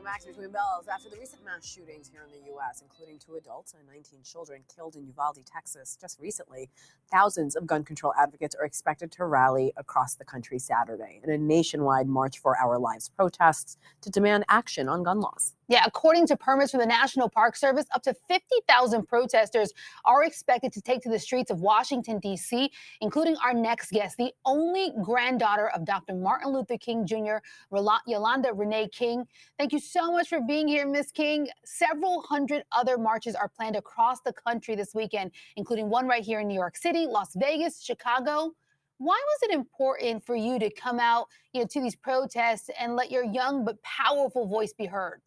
Welcome back to Between Bells. After the recent mass shootings here in the U.S., including 2 adults and 19 children killed in Uvalde, Texas, just recently, thousands of gun control advocates are expected to rally across the country Saturday in a nationwide March for Our Lives protests to demand action on gun laws. Yeah, according to permits from the National Park Service, up to 50,000 protesters are expected to take to the streets of Washington, D.C., including our next guest, the only granddaughter of Dr. Martin Luther King Jr., Yolanda Renee King. Thank you so much for being here, Miss King. Several hundred other marches are planned across the country this weekend, including one right here in New York City, Las Vegas, Chicago. Why was it important for you to come out, to these protests and let your young but powerful voice be heard?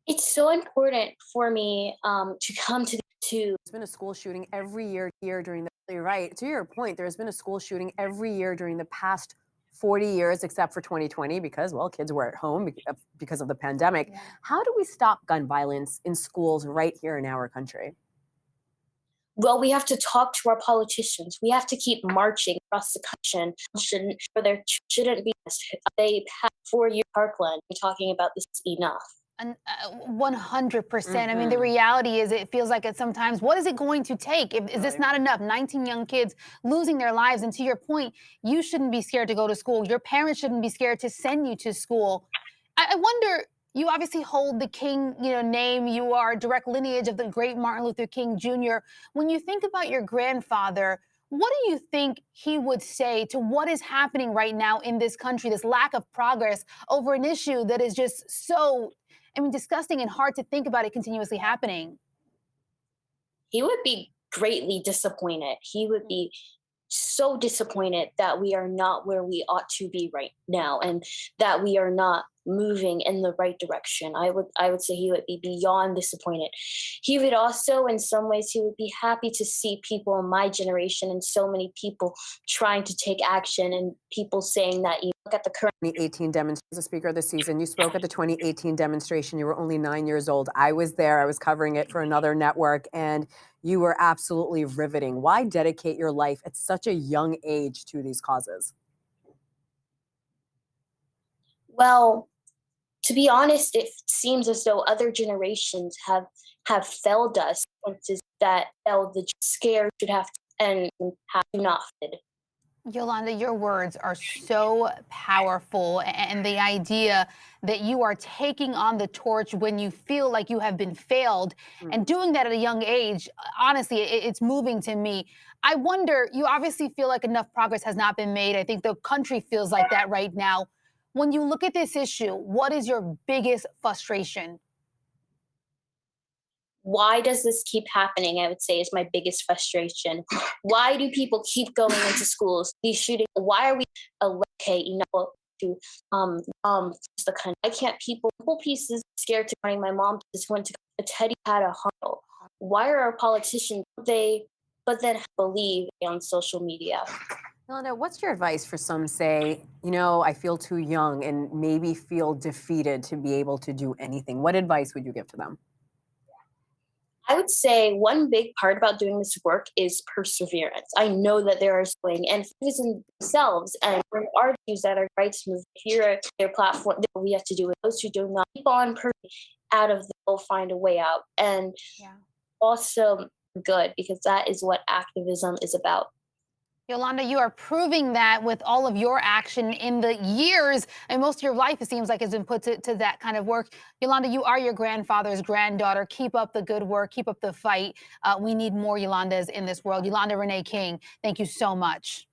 It's so important for me to come to. There's been a school shooting every year during the. You're right. To your point, there's been a school shooting every year during the past 40 years, except for 2020, because, well, kids were at home because of the pandemic. Yeah. How do we stop gun violence in schools right here in our country? Well, we have to talk to our politicians. We have to keep marching across the country. There shouldn't be. They have 4-year Parkland. We're talking about this enough. 100%. I mean, the reality is it feels like it sometimes. What is it going to take? Is this not enough? 19 young kids losing their lives. And to your point, you shouldn't be scared to go to school. Your parents shouldn't be scared to send you to school. I wonder, you obviously hold the King, name. You are a direct lineage of the great Martin Luther King Jr. When you think about your grandfather, what do you think he would say to what is happening right now in this country, this lack of progress over an issue that is just so, disgusting and hard to think about it continuously happening? He would be greatly disappointed. He would be so disappointed that we are not where we ought to be right now and that we are not moving in the right direction. I would say he would be beyond disappointed. He would also, in some ways, he would be happy to see people in my generation and so many people trying to take action and people saying that you look at the current 2018 demonstration. As a speaker of the season, you spoke at the 2018 demonstration. You were only 9 years old. I was there. I was covering it for another network, and you were absolutely riveting. Why dedicate your life at such a young age to these causes? Well, to be honest, it seems as though other generations have failed us. That the scared should have to and have not. Yolanda, your words are so powerful, and the idea that you are taking on the torch when you feel like you have been failed and doing that at a young age, honestly, it's moving to me. I wonder, you obviously feel like enough progress has not been made. I think the country feels like that right now. When you look at this issue, what is your biggest frustration? Why does this keep happening? I would say is my biggest frustration. Why do people keep going into schools? These shootings. Why are we to the country? Why can't people pieces scared to running? My mom just went to a Teddy had a huddle. Why are our politicians but then believe on social media? Yolanda, what's your advice for some say, I feel too young and maybe feel defeated to be able to do anything? What advice would you give to them? I would say one big part about doing this work is perseverance. I know that there are swing and activism themselves and artists that are rights move here their platform that we have to do with those who do not keep on out of they'll find a way out. And also good because that is what activism is about. Yolanda, you are proving that with all of your action in the years, and most of your life, it seems like, has been put to that kind of work. Yolanda, you are your grandfather's granddaughter. Keep up the good work. Keep up the fight. We need more Yolandas in this world. Yolanda Renee King, thank you so much.